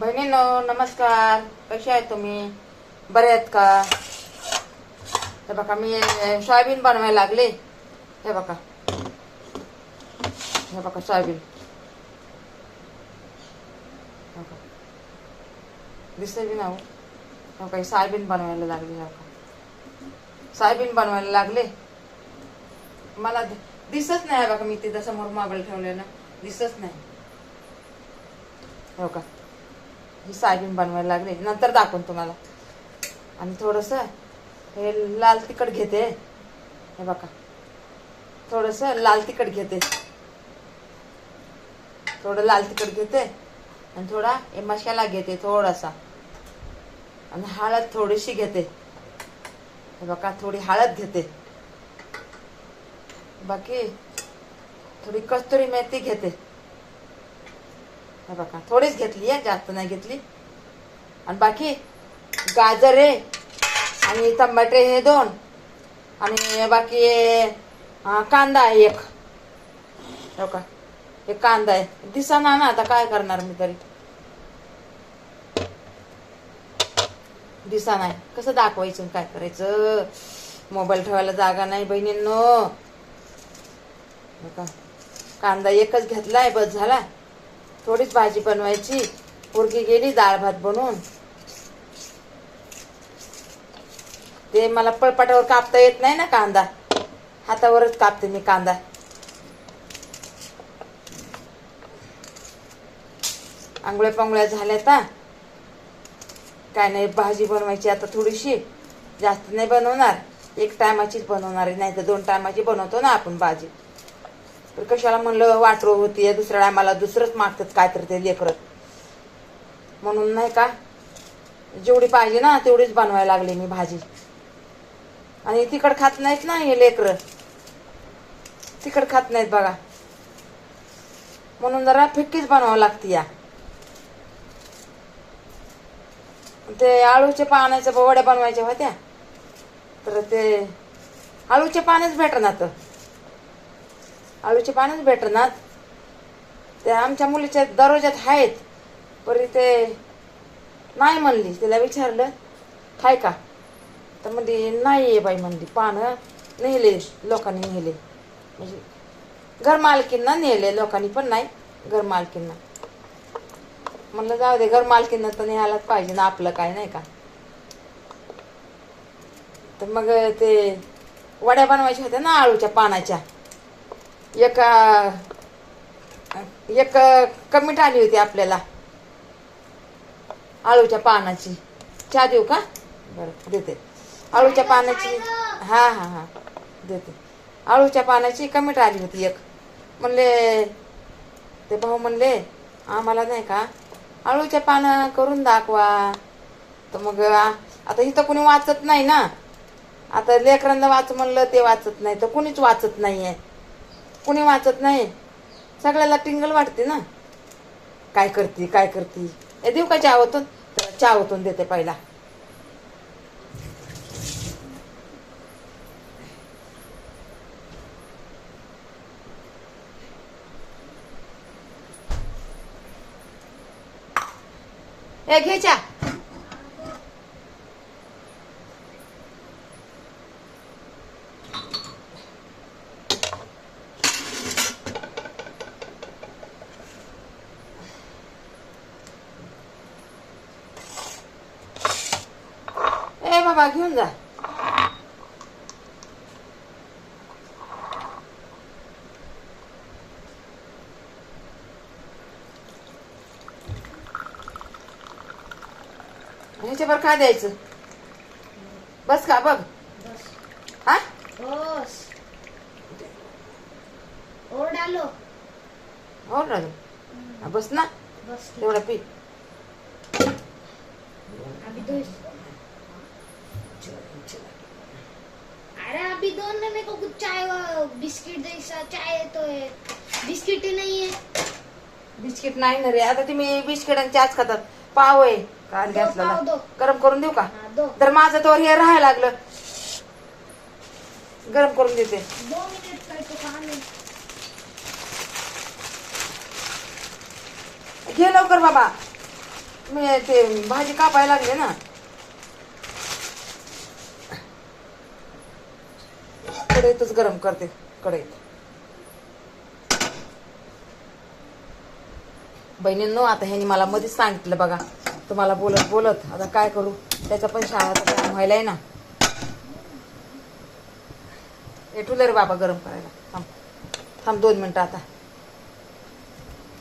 बहिणींनो नमस्कार. कसे आहेत तुम्ही? बरे आहेत का? हे बघा मी सोयाबीन बनवायला लागले. हे बघा सोयाबीन दिसते बी ना हो. काही सोयाबीन बनवायला लागले. हे बघा सोयाबीन बनवायला लागले. मला दिसत नाही. बघा मी तिथं समोर मोबाईल ठेवलेला दिसत नाही. हो का ही सोयाबीन बनवायला लागले. नंतर दाखवून तुम्हाला. आणि थोडस हे लाल तिखट घेते. हे बघा थोडस लाल तिखट घेते. थोडं लाल तिखट घेते आणि थोडा हे मसाला घेते थोडासा. आणि हळद थोडीशी घेते. हे बघा थोडी हळद घेते. बाकी थोडी कस्तुरी मेथी घेते. हे बघा थोडीच घेतली आहे, जास्त नाही घेतली. आणि बाकी गाजर आहे आणि टमाटे हे 2 आणि बाकी कांदा आहे 1. हो का हे कांदा आहे. दिसना ना आता काय करणार मी तरी. दिसा नाही कसं दाखवायचं काय करायचं. मोबाईल ठेवायला जागा नाही बहिणींनो. कांदा 1च घेतलाय बस झाला. थोडीच भाजी बनवायची. पोरगी गेली डाळ भात बनवून. ते मला पळपाटावर कापता येत नाही ना कांदा. हातावरच कापते मी कांदा. आंघोळ्या पांगोळ्या झाल्या आता. काय नाही भाजी बनवायची आता थोडीशी. जास्त नाही बनवणार. 1 टायमाचीच बनवणार आहे. नाही तर 2 टायमाची बनवतो ना आपण भाजी. तर कशाला म्हणलं वाटरो होती. दुसऱ्या टायमाला दुसरंच मागतात काय तर ते लेकरं. म्हणून नाही का जेवढी पाहिजे ना तेवढीच बनवायला लागली मी भाजी. आणि तिखट खात नाहीत ना हे लेकरं. तिखट खात नाहीत बघा. म्हणून जरा फिक्कीच बनावं लागते या. ते आळूच्या पानाच्या वड्या बनवायच्या होत्या. तर ते आळूचे पानच भेटणार. आळूचे पानच भेटणार. ते आमच्या मुलीच्या दरवाजात आहेत. पण ते नाही म्हणली. तिला विचारलं हाय का तर म्हणजे नाही आहे बाई म्हणली. पानं नेले लोकांनी नेले. म्हणजे घरमालकींना नेले लोकांनी पण नाही घरमालकींना. म्हणलं जाऊ दे घरमालकींना तर न्यायलाच पाहिजे ना आपलं काय नाही का. तर मग ते वड्या बनवायच्या होत्या ना आळूच्या पानाच्या. एक कमीट आली होती आपल्याला आळूच्या पानाची. चहा देऊ का? बरं देते. आळूच्या पानाची हा देते. आळूच्या पानाची कमीट आली होती एक. म्हणले ते भाऊ म्हणले आम्हाला नाही का आळूच्या पानं करून दाखवा. तर मग आता इथं कुणी वाचत नाही ना. आता लेकरांना वाच म्हणलं ते वाचत नाही. तर कुणीच वाचत नाही आहे. कुणी वाचत नाही. सगळ्याला टिंगल वाटते ना. काय करती काय करती. हे देऊ का चहा ओतून? तर चहा ओतून देते पहिला. हे घे चहा. ए बाबा घेऊन जा. ह्याच्यावर काय द्यायचं? बस का बघ. हा बस और डालो. हो ना बस ना. बस तेवढा पी. अभी दो. अरे अभी दो ना. मेरे को कुछ चाय बिस्किट जैसा चाय तो है. बिस्किट ही नहीं है. बिस्किट नाही ना रे. आता तुम्ही बिस्किट आणि चहाच खातात. पाव आहे काल घेतला. पाव दो. गरम करून देऊ का? दो. तर माझं तर हे राहायला लागलं. गरम करून देते. 2 मिनट का तो काम है. घे लवकर बाबा. मी ते भाजी कापायला लागले ना. कढईतच गरम करते, कढईत. बहिणींनो, आता ह्यानी मला मध्येच सांगितलं बघा, तुम्हाला बोलत बोलत आता काय करू, त्याचा पण शाळेचा टाइम व्हायलाय ना. ठुले रे बाबा गरम करायला. थांब थांब 2 मिनिटं आता.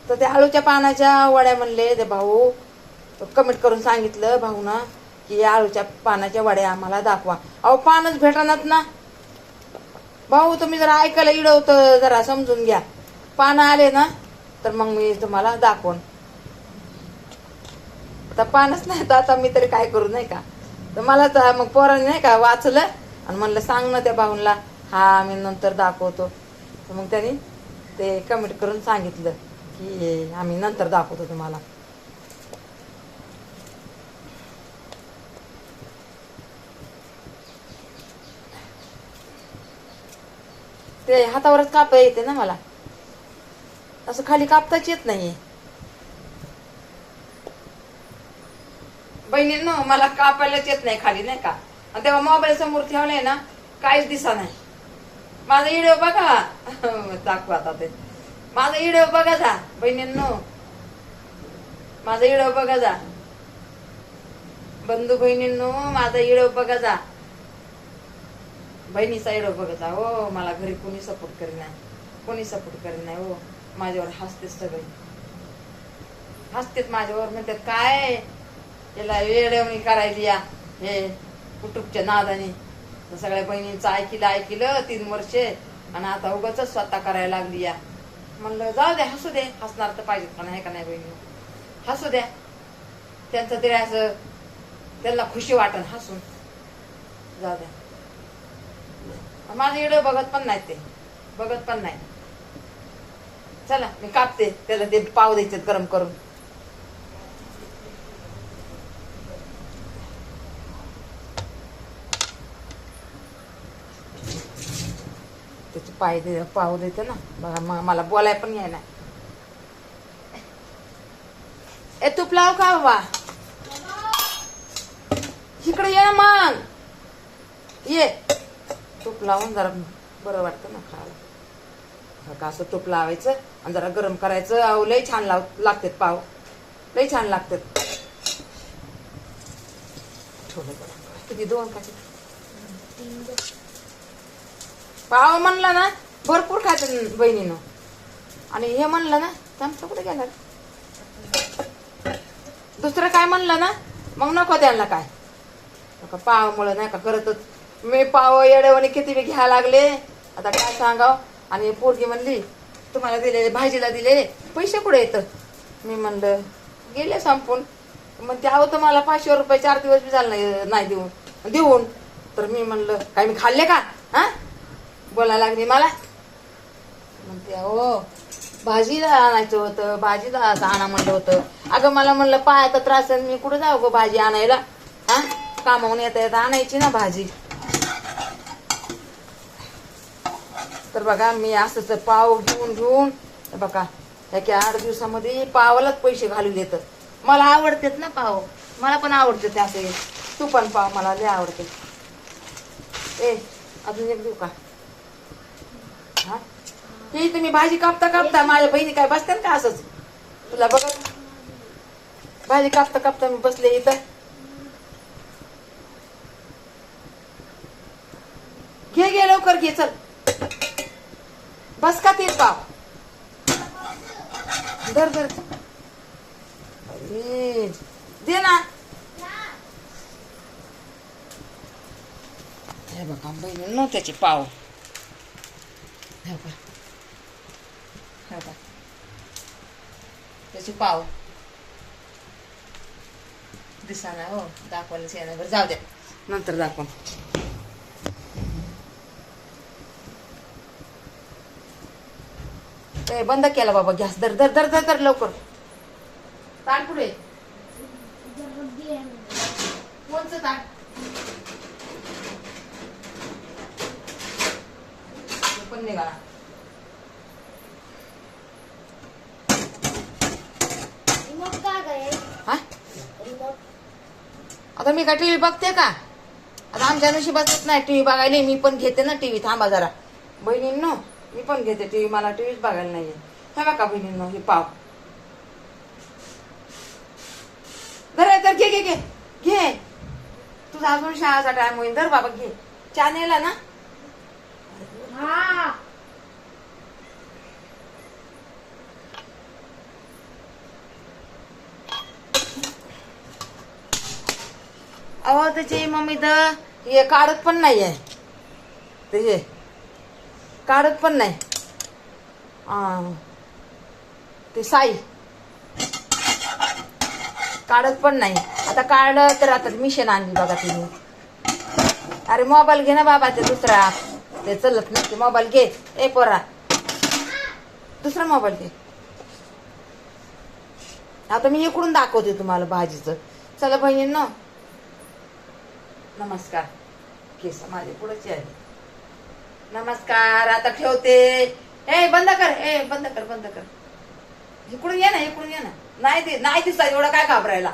तर त्या आळूच्या पानाच्या वड्या म्हणले ते भाऊ, कमेंट करून सांगितलं भाऊ ना की आळूच्या पानाच्या वड्या आम्हाला दाखवा. अहो पानच भेटणार ना भाऊ, तुम्ही जरा ऐकायला इडवतं जरा समजून घ्या. पानं आले ना तर मग मी तुम्हाला दाखवून. आता पानच नाही तर आता मी तरी काय करू नाही का. तर मला तर मग पोरांनी नाही का वाचलं आणि म्हणलं सांग ना त्या भाऊंला, हा मी नंतर दाखवतो. तर मग त्यांनी ते कमेंट करून सांगितलं की आम्ही नंतर दाखवतो तुम्हाला. ते हातावरच काप येते ना मला, असं खाली कापताच येत नाही. बहिणींनो, मला कापायलाच येत नाही खाली नाही का. आणि तेव्हा मोबाईल समोर ठेवलाय ना काहीच दिसा नाही. माझा व्हिडिओ बघा, दाखवा आता ते माझा व्हिडिओ बघा जा बहिणींनो, माझा व्हिडिओ बघा जा बंधू बहिणींनो, माझा व्हिडिओ बघा जा. बहिणीचा व्हिडिओ बघा जा. हो, मला घरी कोणी सपोर्ट करेल नाही, कोणी सपोर्ट करेल नाही. हो, माझ्यावर हसतेच सगळे, हसतेच माझ्यावर. म्हणतात काय त्याला वेळवणी करायची या हे कुटुंबच्या नादाने. सगळ्या बहिणींचं ऐकलं 3 वर्षे आणि आता उगाच स्वतः करायला लागली या. म्हणलं जाऊ द्या, हसू दे, हसणार तर पाहिजेत का नाही का नाही बहिणी, हसू द्या. त्यांचं तरी असं त्यांना खुशी वाटन हसून, जाऊ द्या. माझा व्हिडिओ बघत पण नाही, ते बघत पण नाही. चला मी कापते, त्याला ते पाव द्यायचे गरम करून. त्याचे पाव देते ना बघा, मला बोलाय पण याय नाही. तूप लाव का बाबा, इकडे ये ना मग, ये. तूप लावून जरा बरं वाटतं ना खायला. असं तूप लावायचं आणि जरा गरम करायचं. अहो लय छान लागतात पाव, लय छान लागतात. किती 2 का 3 पाव म्हणलं ना भरपूर खातात बहिणीनं. आणि हे म्हणलं ना चमचा कुठे गेला, दुसरं काय म्हणलं ना मग नको द्यायला. काय पाव मुळे नाही का करतच मी पाव येड्यावाने किती बी घ्यायला लागले, आता काय सांगाव. आणि पोरगी म्हणली तुम्हाला दिलेले भाजीला दिलेले पैसे कुठे येतं. मी म्हणलं गेले संपून. मग ते आहो तुम्हाला 500 रुपये 4 दिवस बी झालं नाही देऊन. तर मी म्हणलं काय मी खाल्ले का, हा बोलायला लागली मला. म्हणते अहो भाजीला आणायचं होतं, भाजीला आणा म्हणलं होतं. अगं मला म्हणलं पायाचा त्रास आहे, मी कुठं जाऊ गं भाजी आणायला, हा कामावून येता आणायची ना भाजी. तर बघा मी असंच पाव घेऊन बघा की 8 दिवसामध्ये पावालाच पैसे घालून येतं. मला आवडतात ना पाव, मला पण आवडते ते असे. तू पण पाव मला लय आवडते. अजून एक देऊ का, हा हे तुम्ही भाजी कापता माझ्या बहिणी काय बसतात का असंच तुला बघत. भाजी कापता मी बसले इथं. घे लवकर घे, चल बस का ते पाव धर दे ना. हे बघा बहिणी त्याचे पाव, हे बघा त्याचे पाव दिसाना. हो दाखवायलाच येणार, जाऊ द्या नंतर दाखवा. बंद केला बाबा गॅस. दर लवकर. ताट पुढे कोणचं ताट, पण निघाला. मग काय काय हा आता मी का टीव्ही बघते का? आता आमच्या नशिबातच नाही टीव्ही बघायला. मी पण घेते ना टीव्ही. थांबा जरा बहिणींनो, मी पण घेते टीव्ही. मला टीव्हीच बघायला नाहीये. हे बघा बहिणींनो, हे पाव तर घे घे घे घे. तुझा अजून शाळाचा टाइम होईल. धर बाबा घे. चहा नेला ना? हा. अहो त्याची मम्मी तर हे काढत पण नाही आहे. ते काढत पण नाही. ते साई काढत पण नाही. आता काढलं तर आता मिशन आणली बघा तिने. अरे मोबाईल घे ना बाबा, ते दुसरा ते चलत नाही. ते मोबाईल घे. ए पोरा, दुसरा मोबाईल घे. आता मी इकडून दाखवते तुम्हाला भाजीचं. चला बहिणींनो, नमस्कार. केस माझे पुढेच आहे. नमस्कार. आता ठेवते. ए बंद कर. ए बंद कर, बंद कर. इकडून ये ना, इकडून ये ना. नाही दिसत एवढं काय घाबरायला.